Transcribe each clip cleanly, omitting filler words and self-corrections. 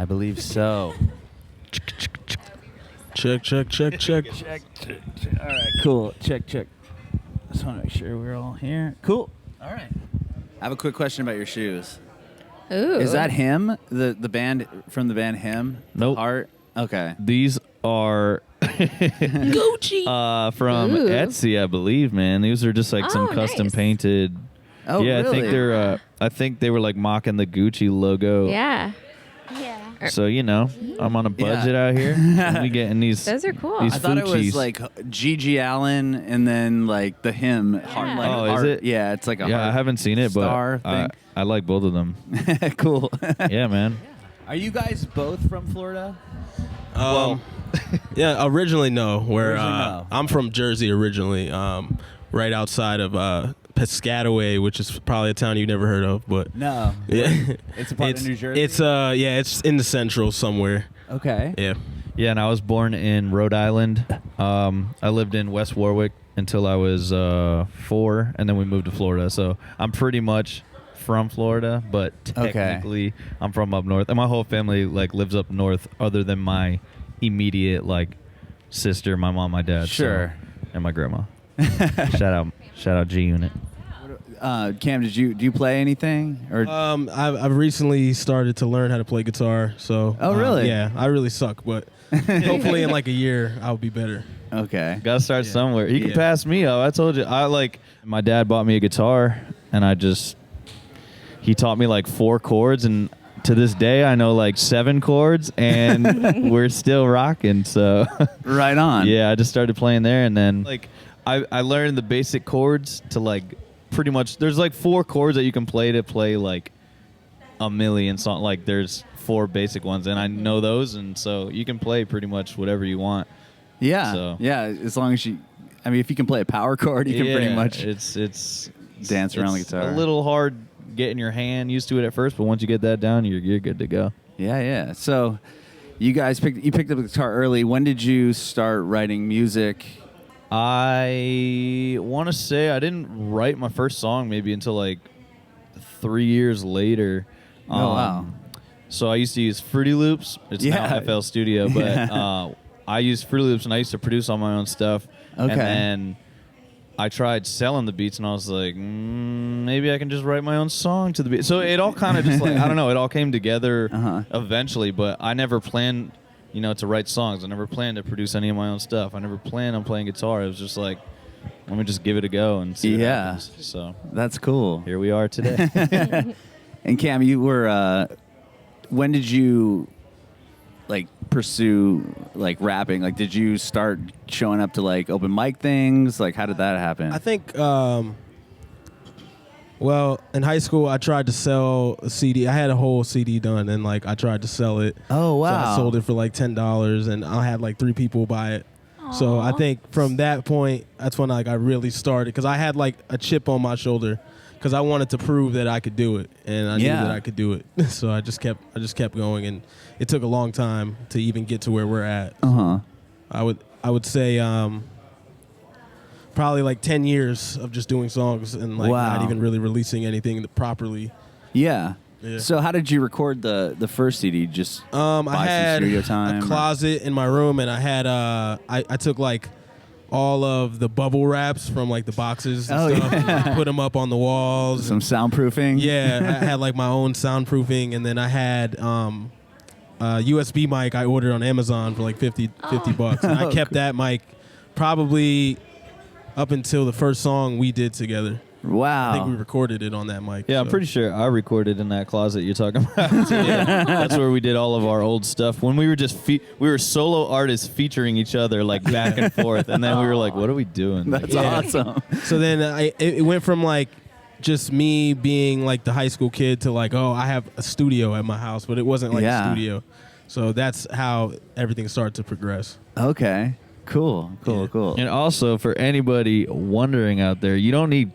I believe so. Check. All right, cool. Check. Just want to make sure we're all here. Cool. All right. I have a quick question about your shoes. Ooh. Is that him? The band from the band Him? Nope. Heart? Okay. These are Gucci. from Ooh. Etsy, I believe, man. These are just like some Oh, custom nice. painted. Oh, yeah, really? I think they're. I think they were like mocking the Gucci logo. Yeah. So I'm on a budget out here. And we getting these. Those are cool. These I thought it was Fuchsi's. like Gigi Allen and then like the Him. Heart, like Oh, is heart. it? Yeah, it's like a Yeah, heart I haven't seen it, star but I like both of them. thing. Cool. Yeah, man. Are you guys both from Florida? Yeah, originally no. Originally, no. I'm from Jersey originally, right outside of Piscataway, which is probably a town you've never heard of, but No. yeah, It's a part of New Jersey? it's in the central somewhere. Okay. Yeah. Yeah, and I was born in Rhode Island. I lived in West Warwick until I was 4, and then we moved to Florida. So I'm pretty much from Florida, but technically I'm from up north. And my whole family like lives up north, other than my immediate like sister, my mom, my dad, Sure. and my grandma. shout out G Unit. Cam, do you play anything? Or I've recently started to learn how to play guitar. So. Oh, really? Yeah, I really suck, but hopefully in like a year I'll be better. Okay. Gotta start somewhere. You can Yeah. pass me up. I told you. My dad bought me a guitar, and he taught me like 4 chords, and to this day I know like 7 chords, and we're still rocking. So Right on. yeah, I just started playing there, and then like I learned the basic chords to like pretty much. There's like 4 chords that you can play to play like a million songs. Like there's 4 basic ones, and I know those, and so you can play pretty much whatever you want. Yeah. So. Yeah. As long as if you can play a power chord, you can pretty much it's dance around the it's guitar. a little hard getting your hand used to it at first, but once you get that down, you're good to go. Yeah. So you guys picked up the guitar early. When did you start writing music? I want to say I didn't write my first song maybe until like 3 years later. Oh, wow. So I used to use Fruity Loops. It's now FL Studio, but I used Fruity Loops, and I used to produce all my own stuff. Okay. And then I tried selling the beats, and I was like, maybe I can just write my own song to the beat. So it all kind of just like, I don't know, it all came together eventually, but I never planned, to write songs. I never planned to produce any of my own stuff. I never planned on playing guitar. It was just like, let me just give it a go and see what happens. So That's cool. here we are today. And Cam, you were when did you like pursue like rapping? Like did you start showing up to like open mic things? Like how did that happen? I think, well, in high school, I tried to sell a CD. I had a whole CD done, and like I tried to sell it. Oh, wow. So I sold it for like $10, and I had like 3 people buy it. So I think from that point, that's when like I really started, because I had like a chip on my shoulder, because I wanted to prove that I could do it, and I knew that I could do it. So I just kept going, and it took a long time to even get to where we're at. I would say probably like 10 years of just doing songs and like not even really releasing anything properly. Yeah. Yeah. So how did you record the first CD? Just I buy had some studio time? a closet in my room, and I had I took like all of the bubble wraps from like the boxes and stuff, and put them up on the walls. Some soundproofing? Yeah, I had like my own soundproofing, and then I had a USB mic I ordered on Amazon for like 50 bucks. And I kept that mic probably up until the first song we did together. Wow. I think we recorded it on that mic. Yeah, I'm pretty sure I recorded in that closet you're talking about. So, yeah, that's where we did all of our old stuff. When we were just we were solo artists featuring each other like back and forth, and then we were like, "What are we doing?" That's awesome. So then it went from like just me being like the high school kid to like, oh, I have a studio at my house, but it wasn't like a studio. So that's how everything started to progress. Okay. Cool. And also, for anybody wondering out there, you don't need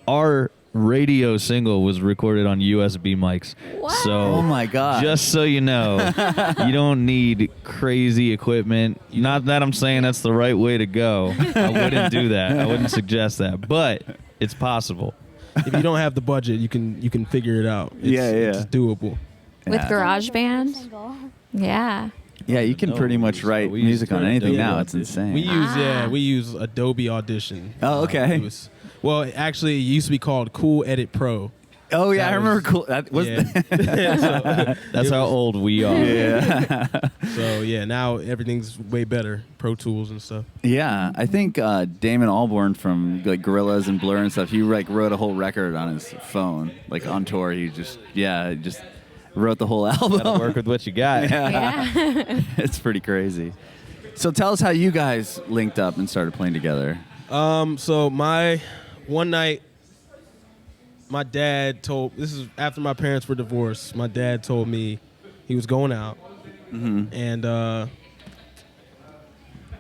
our radio single was recorded on USB mics. What? So, Oh my God. just so you know, you don't need crazy equipment. Not that I'm saying that's the right way to go. I wouldn't do that. I wouldn't suggest that, but it's possible. If you don't have the budget, you can figure it out. It's doable. With Yeah. GarageBand? Yeah. Yeah, you can No, pretty much write we music on use anything Adobe now. It's Audition. insane. We use Adobe Audition. Oh, okay. Well, actually, it used to be called Cool Edit Pro. Oh yeah, That I remember. was- Cool. That was. Yeah. That's how old we are. Yeah. So yeah, now everything's way better. Pro Tools and stuff. Yeah, I think Damon Albarn from like Gorillaz and Blur and stuff. He like wrote a whole record on his phone, like on tour. He just wrote the whole album. Gotta work with what you got. Yeah. It's pretty crazy. So tell us how you guys linked up and started playing together. So one night, my dad told. This is after my parents were divorced. My dad told me he was going out, and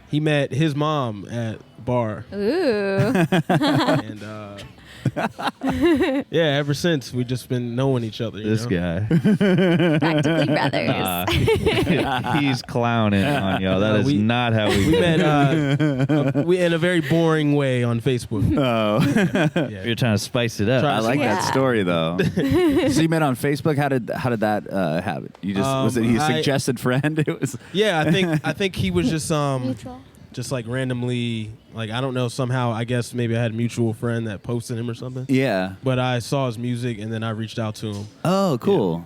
he met his mom at a bar, Ooh. and yeah, ever since we just been knowing each other. This guy. Practically brothers. He's clowning on y'all. That is we- not how we We met. met we in a very boring way on Facebook. Oh, Yeah. You're trying to spice it up. Try- I like that Yeah. story though. So you met on Facebook. How did that happen? You just was it he I- suggested friend? It was. Yeah, I think he was just like randomly, like I don't know, somehow I guess maybe I had a mutual friend that posted him or something. Yeah. But I saw his music and then I reached out to him. Oh, cool.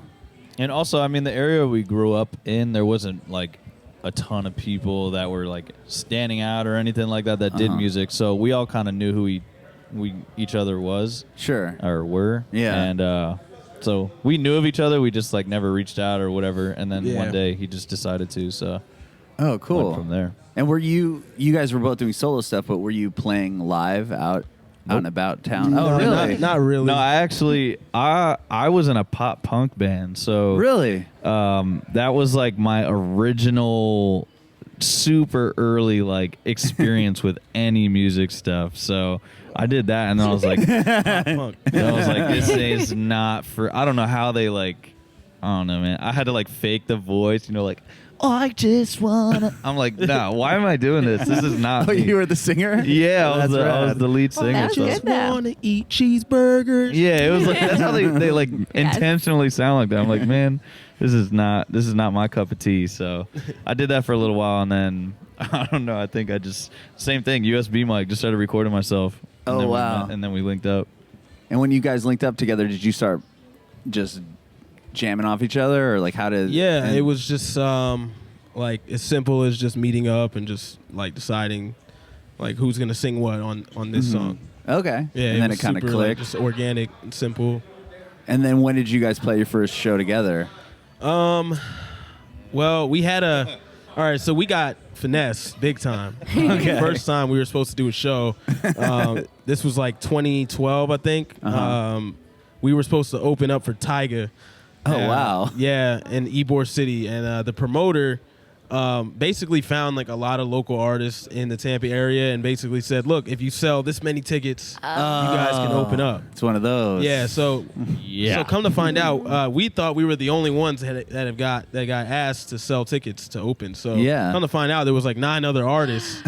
And also, I mean, the area we grew up in, there wasn't like a ton of people that were like standing out or anything like that did Uh-huh. music. So we all kind of knew who each other was Sure. or were. Yeah. And so we knew of each other. We just like never reached out or whatever. And then Yeah. one day he just decided to. So Oh, cool. went from there. And were you guys were both doing solo stuff, but were you playing live out and about town? No, Oh, really? Not really. No, I actually I was in a pop punk band. So Really? that was like my original super early like experience with any music stuff. So I did that and then I was like Punk. this is not for I don't know how they like I don't know, man. I had to like fake the voice, like I just wanna I'm like, nah, why am I doing this? This is not Oh, me. you were the singer? Yeah, I That's was rad. the lead singer. that was so- good. though. Wanna eat cheeseburgers. Yeah, it was like that's how they like Yes. intentionally sound like that. I'm like, man, this is not my cup of tea. So I did that for a little while, and then I don't know. I think I just same thing. USB mic, just started recording myself. And Oh, then we wow. met, and then we linked up. And when you guys linked up together, did you start just jamming off each other, or like how did? Yeah, and- it was just like as simple as just meeting up and just like deciding like who's gonna sing what on this song. Okay. Yeah, and then was it kind of super, like, clicked. just organic and simple. And then when did you guys play your first show together? Well, we had all right, so we got finesse big time. Okay. First time we were supposed to do a show. This was like 2012, I think. Uh-huh. We were supposed to open up for Tyga. Oh, wow. Yeah, in Ybor City, and the promoter basically found like a lot of local artists in the Tampa area, and basically said, "Look, if you sell this many tickets, you guys can open up." It's one of those. Yeah, so Yeah. so come to find out, we thought we were the only ones that got asked to sell tickets to open. So Yeah. come to find out, there was like 9 other artists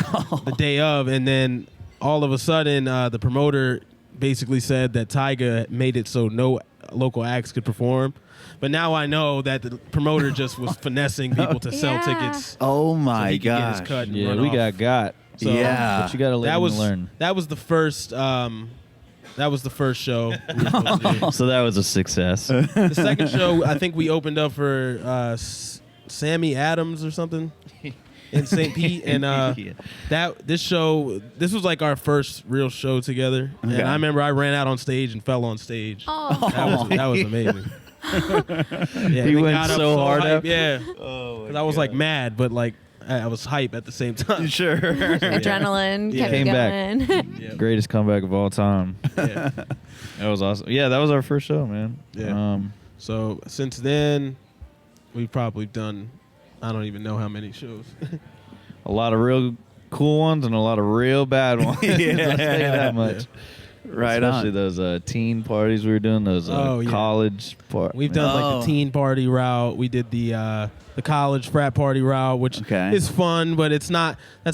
the day of, and then all of a sudden, the promoter basically said that Tyga made it so no local acts could perform. But now I know that the promoter just was finessing people to sell Yeah. tickets. Oh so my he could get his gosh. cut and Yeah, run we off. got. So Yeah. But you got to let that them was learn. that was the first show we were supposed to do. So that was a success. The second show, I think we opened up for Sammy Adams or something in St. Pete, and this was like our first real show together. Okay. And I remember I ran out on stage and fell on stage. Oh. That was amazing. Yeah, He we went got up so hard hype, up. yeah. Oh, 'Cause I was like mad, but like I was hype at the same time. Sure. Adrenaline Yeah. kept Came going. back. Yeah. Greatest comeback of all time. Yeah. That was awesome. Yeah, that was our first show, man. Yeah. So since then, we've probably done, I don't even know how many shows. A lot of real cool ones and a lot of real bad ones. I'll tell you that much. Right Especially on. those teen parties we were doing, those Oh, yeah. college parties. We've done like Oh. the teen party route. We did the college frat party route, which Okay. is fun, but that's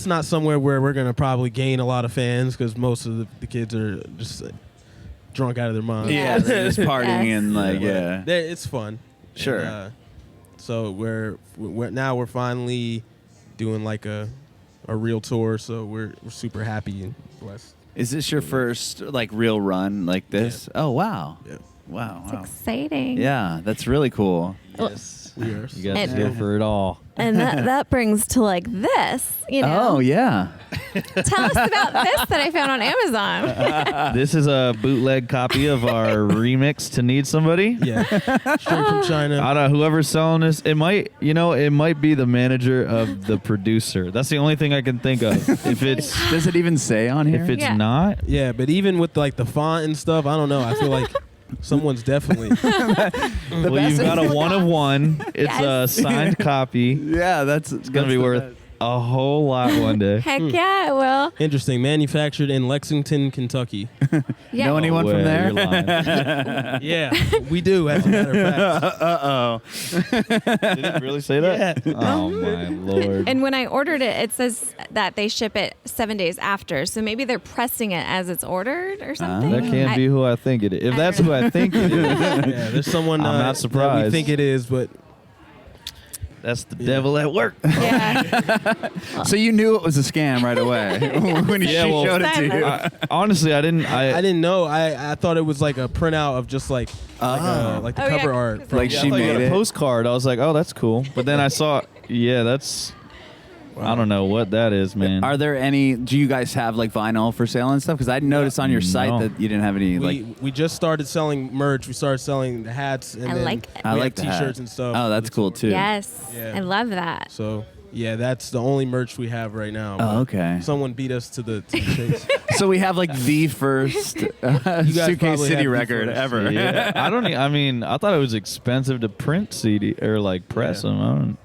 not somewhere where we're gonna probably gain a lot of fans because most of the kids are just drunk out of their minds. Yeah, they're just partying Yes. and like But yeah. it's fun. Sure. And, so we're now finally doing like a real tour. So we're super happy and blessed. Is this your first like real run like this? Yeah. Oh wow. Yeah. Wow. It's exciting. Yeah, that's really cool. Yes, we are. You guys And- go for it all. And that brings to like this, you know. Oh yeah. Tell us about this that I found on Amazon. This is a bootleg copy of our remix to Need Somebody. Yeah, straight from China. I don't know, whoever's selling this, it might be the manager of the producer. That's the only thing I can think of. If it's Does it even say on here? if it's Yeah. not, Yeah, but even with like the font and stuff, I don't know. I feel like someone's definitely. well, you've got a one of one. It's a signed copy. Yeah, it's Gonna be worth a whole lot one day. Heck yeah, it will. Interesting. Manufactured in Lexington, Kentucky. Yeah. Know anyone from Way, there? you're lying. Yeah, we do, as a matter of fact. Uh-oh. Did it really say that? Yeah. Oh my lord. And when I ordered it, it says that they ship it 7 days after. So maybe they're pressing it as it's ordered or something. That can't be who I think it is. If I that's don't who I think it is, Yeah, there's someone I'm not that surprised. we think it is, but that's the devil at work. Yeah. So you knew it was a scam right away when she Yeah, well, showed it to you. Honestly, I didn't. I didn't know. I thought it was like a printout of just like like the Oh, yeah, cover art. 'cause from- Like Yeah, she I thought you made got a it. postcard. I was like, oh, that's cool. But then I saw, that's. I don't know what that is, man. Are there any? Do you guys have like vinyl for sale and stuff? Because I noticed on your site No. that you didn't have any. Like, we just started selling merch. We started selling the hats and I then like it. I we like have the hat. t-shirts and stuff. Oh, that's cool too. Yes. Yeah. I love that. So yeah, that's the only merch we have right now. Oh, okay. Someone beat us to the chase. So we have like the first Suitcase probably City have the record first. ever. Yeah, I mean, I thought it was expensive to print CD or like press Yeah. them. I don't.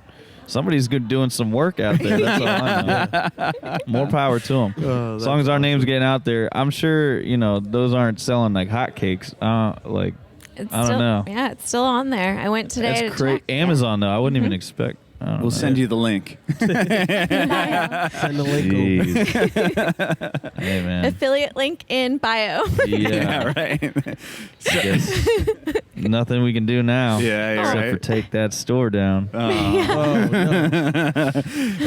Somebody's good doing some work out there. That's all I know. More power to them. As long as our name's getting out there, I'm sure those aren't selling like hotcakes. Like It's I don't still, know. Yeah, it's still on there. I went today that's to crazy. check. Amazon though, I wouldn't even expect. I don't We'll know. send you the link. Send the link over. Jeez. Hey man. Affiliate link in bio. Yeah. right. I guess nothing we can do now. Yeah, you're except right. for take that store down. Oh, no.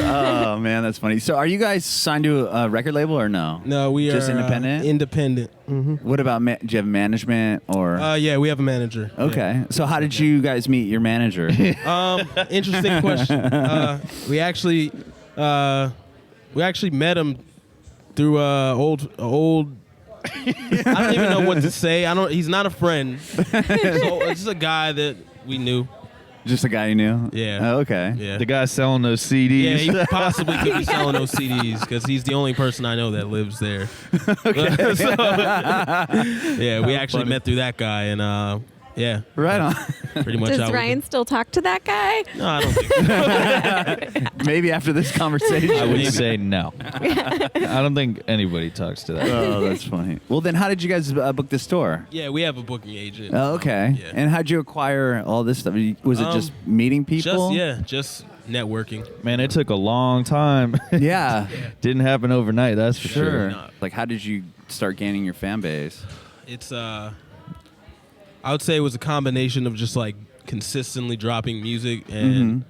Oh man, that's funny. So, are you guys signed to a record label or no? No, we are Just independent? Independent. Mm-hmm. What about do you have management or? Yeah, we have a manager. Okay. So, how did you guys meet your manager? Yeah. Interesting question. We actually met him through old. I don't even know what to say. He's not a friend. So it's just a guy that we knew. Just a guy you knew? Yeah. Oh, okay. Yeah. The guy selling those CDs. Yeah, he possibly could be selling those CDs because he's the only person I know that lives there. Yeah, we actually met through that guy, and yeah, Right on. pretty much. Does how we- Ryan still talk to that guy? No, I don't think so. Maybe after this conversation. I would say no. I don't think anybody talks to that. Oh, that's funny. Well, then, how did you guys book this tour? Yeah, we have a booking agent. Oh, okay. Yeah. And how'd you acquire all this stuff? Was it just meeting people? Just networking. Man, it took a long time. Yeah. Didn't happen overnight, that's for Sure. sure. No. Like, how did you start gaining your fan base? It's I would say it was a combination of just like consistently dropping music and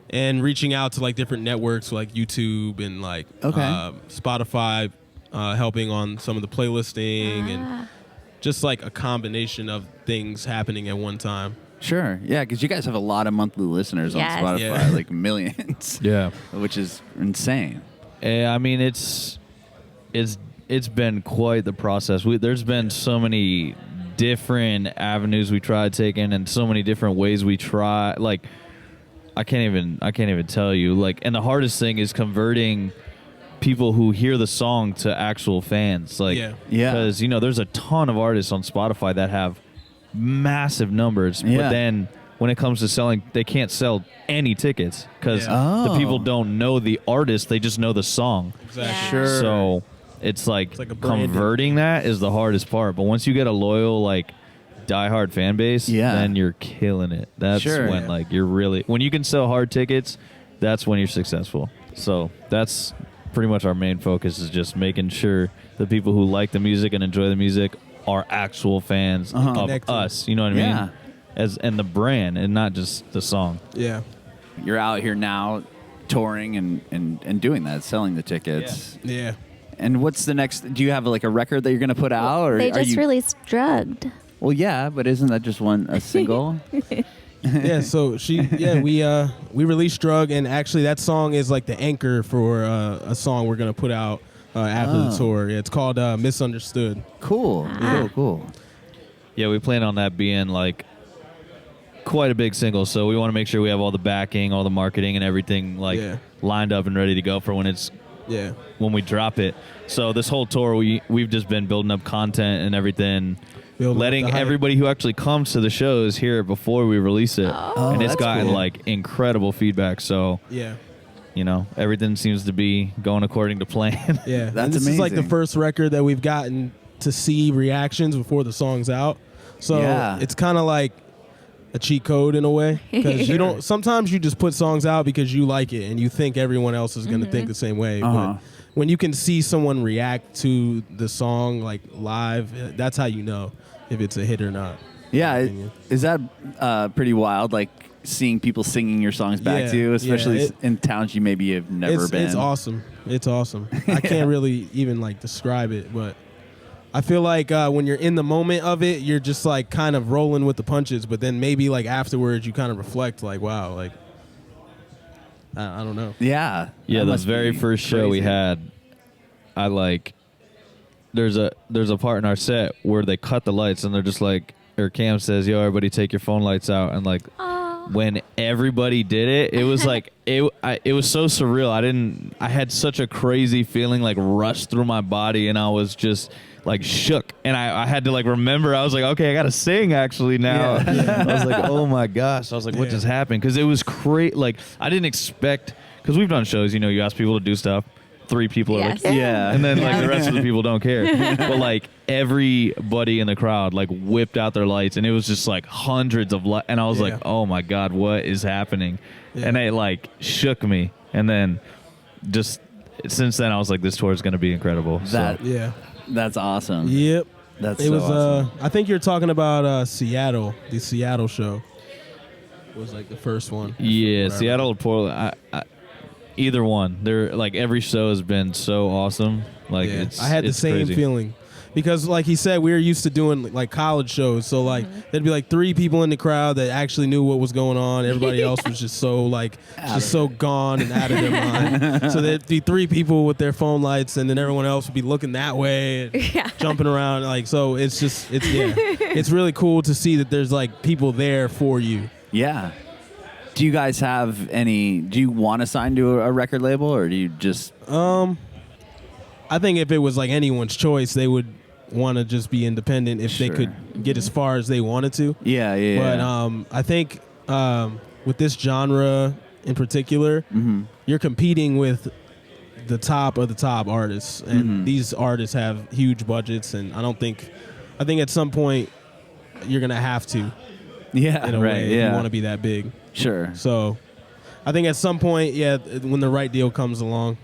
and reaching out to like different networks like YouTube and like Spotify, helping on some of the playlisting and just like a combination of things happening at one time. Sure. Yeah, because you guys have a lot of monthly listeners Yes. on Spotify, Yeah. like millions, Yeah. which is insane. I mean, it's been quite the process. There's been so many different avenues we tried taking, and so many different ways we try. Like, I can't even tell you. Like, and the hardest thing is converting people who hear the song to actual fans. Like, Yeah. Yeah. because there's a ton of artists on Spotify that have massive numbers, Yeah. but then when it comes to selling, they can't sell any tickets because Yeah. the people don't know the artist; they just know the song. Exactly. Yeah. Sure. So it's like like a branding. converting that is the hardest part. But once you get a loyal, like, diehard fan base, Yeah. then you're killing it. That's Sure. when Yeah. like you're really when you can sell hard tickets. That's when you're successful. So that's pretty much our main focus is just making sure the people who like the music and enjoy the music are actual fans of Connected. us. You know what I mean? Yeah. And the brand, and not just the song. Yeah. You're out here now touring and doing that, selling the tickets. Yeah. And what's the next? Do you have like a record that you're going to put out? Or They are just you, released Drugged. Well, yeah, but isn't that just a single? Yeah, so we released Drug, and actually that song is like the anchor for a song we're gonna put out after the tour. Yeah, it's called Misunderstood. Cool. Cool. Yeah, we plan on that being like quite a big single, so we want to make sure we have all the backing, all the marketing, and everything lined up and ready to go for when we drop it. So this whole tour, we've just been building up content and everything, letting everybody who actually comes to the shows hear it before we release it, and it's that's gotten cool. like incredible feedback. So Yeah. Everything seems to be going according to plan. Yeah, That's and this is like the amazing. first record that we've gotten to see reactions before the song's out. So Yeah. it's kind of like a cheat code in a way, because you don't. Sometimes you just put songs out because you like it and you think everyone else is going to think the same way. Uh-huh. But when you can see someone react to the song like live, that's how you know if it's a hit or not. Yeah, opinion. is that pretty wild? Like seeing people singing your songs back Yeah, to you, yeah, especially in towns you maybe have never been. It's awesome. It's awesome. I can't really even like describe it, but I feel like when you're in the moment of it, you're just like kind of rolling with the punches. But then maybe like afterwards, you kind of reflect, like, wow, like I don't know. Yeah. Yeah, That the must very be first show we crazy. had, there's a part in our set where they cut the lights and they're just like, or Cam says, "Yo, everybody, take your phone lights out," and like. When everybody did it, it was like it was so surreal. I had such a crazy feeling like rushed through my body, and I was just like shook. And I had to like remember. I was like, okay, I gotta sing actually now. I was like, oh my gosh. I was like, what just happened? Because it was crazy. Like I didn't expect, because we've done shows. You ask people to do stuff. 3 people are like, Yes. Yeah. and then like the rest of the people don't care. But like everybody in the crowd like whipped out their lights, and it was just like hundreds of lights. And I was Yeah. like, oh my God, what is happening? Yeah. And it like shook me. And then just since then I was like, this tour is going to be incredible. That Yeah. that's awesome. Yep. That's It so was. awesome. I think you're talking about Seattle. The Seattle show was like the first one. Yeah, Whatever. Seattle or Portland. Either one. They're like every show has been so awesome. Like Yeah. it's I had the it's same crazy. feeling, because like he said, we were used to doing like college shows, so like there'd be like 3 people in the crowd that actually knew what was going on. Everybody else was just so like so gone and out of their mind. So there'd be 3 people with their phone lights, and then everyone else would be looking that way and jumping around, like, so it's really cool to see that there's like people there for you. Yeah. Do you guys have any? Do you want to sign to a record label, or do you just? I think if it was like anyone's choice, they would want to just be independent if they Sure. could get as far as they wanted to. Yeah, yeah. But I think with this genre in particular, you're competing with the top of the top artists, and these artists have huge budgets, and I think at some point you're gonna have to, yeah, in a right. way, if Yeah, you want to be that big. sure. So I think at some point, when the right deal comes along.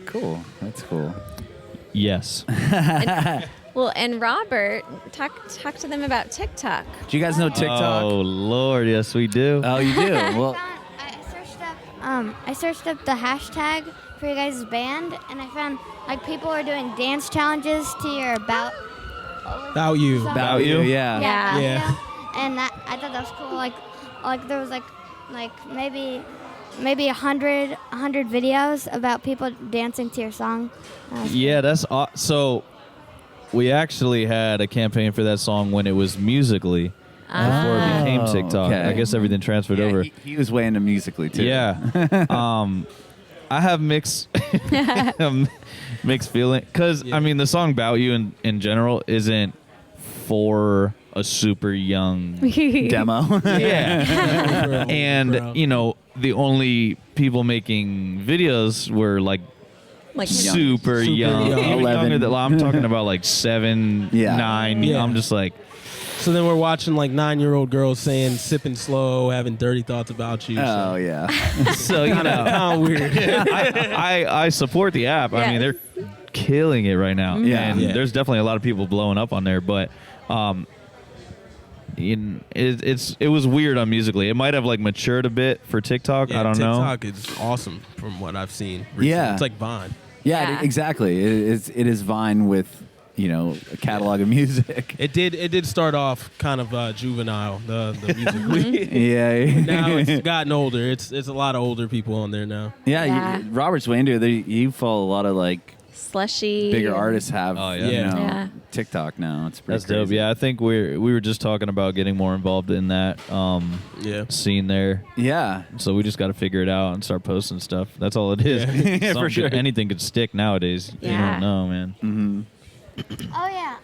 Cool. That's cool. Yes. Well, and Robert, talk to them about TikTok. Do you guys know TikTok? Oh Lord, yes we do. Oh, you do. Well, I searched up the hashtag for your guys' band, and I found like people are doing dance challenges to your about You. song. about you. Yeah. Yeah. Yeah. And that I thought that was cool. Like there was like maybe 100 videos about people dancing to your song. Yeah, that's so. We actually had a campaign for that song when it was Musically before it became TikTok. okay. I guess everything transferred Yeah, over. he was way into Musically too. Yeah. I have mixed feeling, because I mean the song "About You" in general isn't for a super young Demo. yeah. And the only people making videos were like super young. young. Even 11. younger than, I'm talking about like 7, Yeah. 9. Yeah. I'm just like, So then we're watching like 9-year-old girls saying "sipping slow," having dirty thoughts about you. Oh yeah. so Kind of weird. I support the app. I Yes. mean, they're killing it right now. Yeah. And Yeah. there's definitely a lot of people blowing up on there, but it was weird on Musically. It might have like matured a bit for TikTok. Yeah, I don't know. TikTok is awesome from what I've seen. Recently. Yeah. It's like Vine. Yeah, Yeah. exactly. It is Vine with, you know, a catalog of music. It did start off kind of juvenile, the music. Yeah. Now it's gotten older. It's a lot of older people on there now. Yeah, Yeah. Robert's Wander, you follow a lot of like Slushy. bigger artists have Oh, yeah. you know, Yeah. TikTok now. It's pretty That's dope. crazy. Yeah, I think we were just talking about getting more involved in that Yeah. scene there. Yeah. So we just got to figure it out and start posting stuff. That's all it is. Yeah, for sure. Anything could stick nowadays. You Yeah. don't know, man. Mm-hmm. Oh yeah.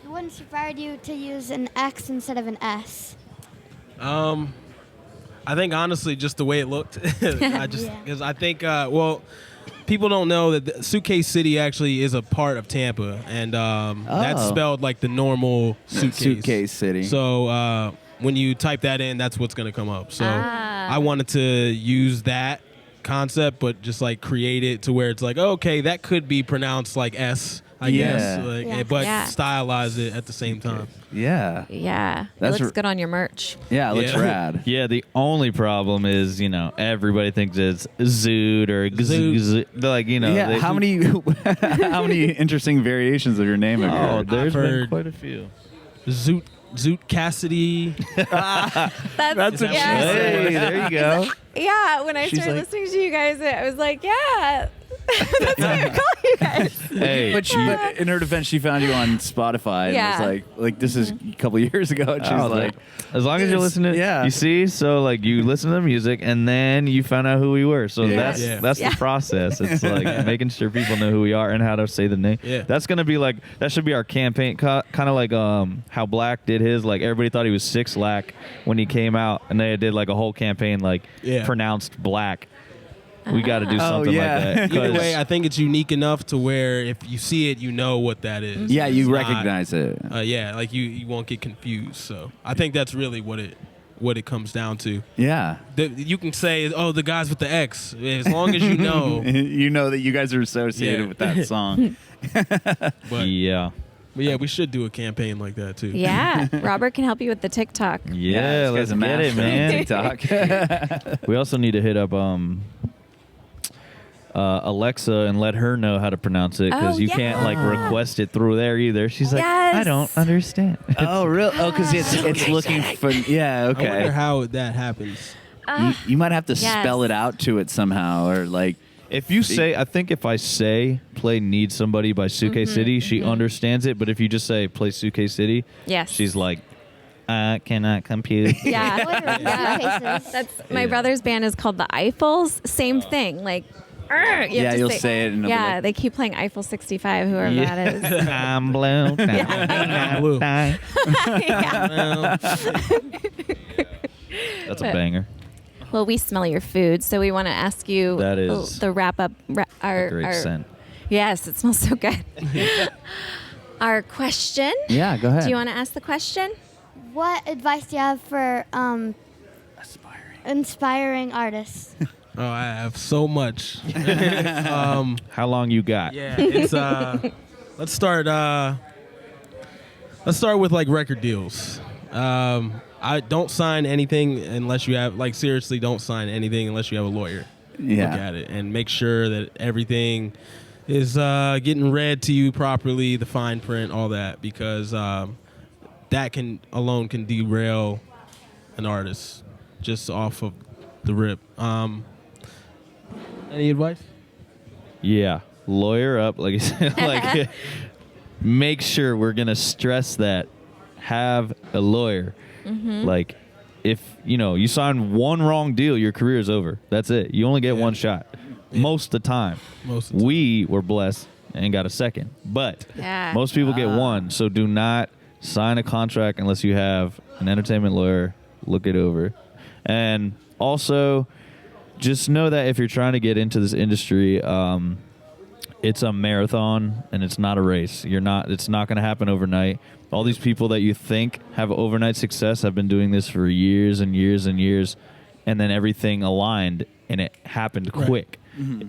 What inspired you to use an X instead of an S? I think honestly, just the way it looked. I just Yeah. because I think people don't know that Suitcasecity actually is a part of Tampa, and that's Oh. spelled like the normal Suitcasecity. So when you type that in, that's what's gonna come up. So Ah. I wanted to use that concept, but just like create it to where it's like, okay, that could be pronounced like S, I Yeah. guess, like, Yeah. but Yeah. stylize it at the same time. Yeah. Yeah. That's it looks r- good on your merch. Yeah, it looks Yeah. rad. Yeah, the only problem is, you know, everybody thinks it's Zoot or Zoot. Zoot. They're like, you know. Yeah, they- how many how many interesting variations of your name have you Oh, heard? there's I've been heard- quite a few. Zuitcasecity. That's Is that yeah. what Hey, there you go. Yeah, when I She's started like- listening to you guys, I was like, yeah, that's what I call you guys. Hey, But in her defense, she found you on Spotify and Yeah. was like this is a couple years ago. And she's Oh, like, as long as you're Yes, listening, yeah. you see, so like you listen to the music and then you found out who we were. So Yes. Yeah. that's Yeah. the process. It's like making sure people know who we are and how to say the name. Yeah. That's gonna be like that should be our campaign, kind of like how Black did his. Like everybody thought he was 6 Lack when he came out, and they did like a whole campaign like Yeah. pronounced Black. We got to do Oh, something yeah. like that. Either 'cause- way, I think it's unique enough to where if you see it, you know what that is. yeah, you It's not- recognize it. yeah, like you won't get confused. So I think that's really what it comes down to. Yeah. You can say, oh, the guys with the X. As long as you know. You know that you guys are associated Yeah. with that song. But yeah. yeah, we should do a campaign like that too. Yeah, Robert can help you with the TikTok. Yeah, this let's guy's a get it, master on man. TikTok. We also need to hit up Alexa and let her know how to pronounce it, because Oh, you can't like yeah. request it through there either. She's like, I Yes. don't understand. Oh, real? Oh, because it's looking for. Yeah, I wonder okay. how that happens. You might have to Yes. spell it out to it somehow, or like. If you say, I think if I say play Need Somebody by Suitcasecity, she understands it. But if you just say play Suitcasecity, Yes. she's like, I cannot compute. Yeah. Literally, suitcases. That's my Yeah. brother's band is called the Eiffels. Same thing. Like, you have Yeah, to you'll say it and it'll be yeah, like- they keep playing Eiffel 65, whoever that is. I'm blue. I'm blue. Yeah. Well, That's a banger. Well, we smell your food, so we want to ask you That is the wrap up. Our Great scent. Yes, it smells so good. Our question. Yeah, go ahead. Do you want to ask the question? What advice do you have for inspiring artists? oh, I have so much. How long you got? Yeah, it's let's start with like record deals. I don't sign anything unless you have seriously don't sign anything unless you have a lawyer. Yeah. Look at it and make sure that everything is getting read to you properly, the fine print, all that, because that can derail an artist just off of the rip. Any advice? Yeah, lawyer up, like you said. Like, make sure we're gonna stress that. Have a lawyer. Like, if you sign one wrong deal, your career is over. That's it. You only get one shot. Most of the time. Most of the time. We were blessed and got a second, but Yeah. most people get one. So do not sign a contract unless you have an entertainment lawyer. Look it over, and also just know that if you're trying to get into this industry, it's a marathon and it's not a race. It's not going to happen overnight. All these people that you think have overnight success have been doing this for years and years and years, and then everything aligned and it happened quick.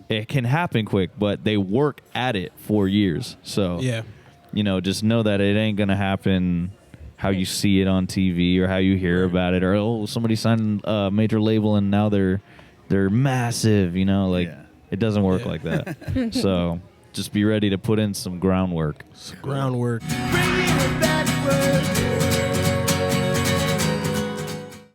it can happen quick, but they work at it for years. So Yeah. just know that it ain't gonna happen how you see it on TV or how you hear about it, or somebody signed a major label and now they're massive. It doesn't work like that. So just be ready to put in some groundwork. Groundwork. Bringing it backward.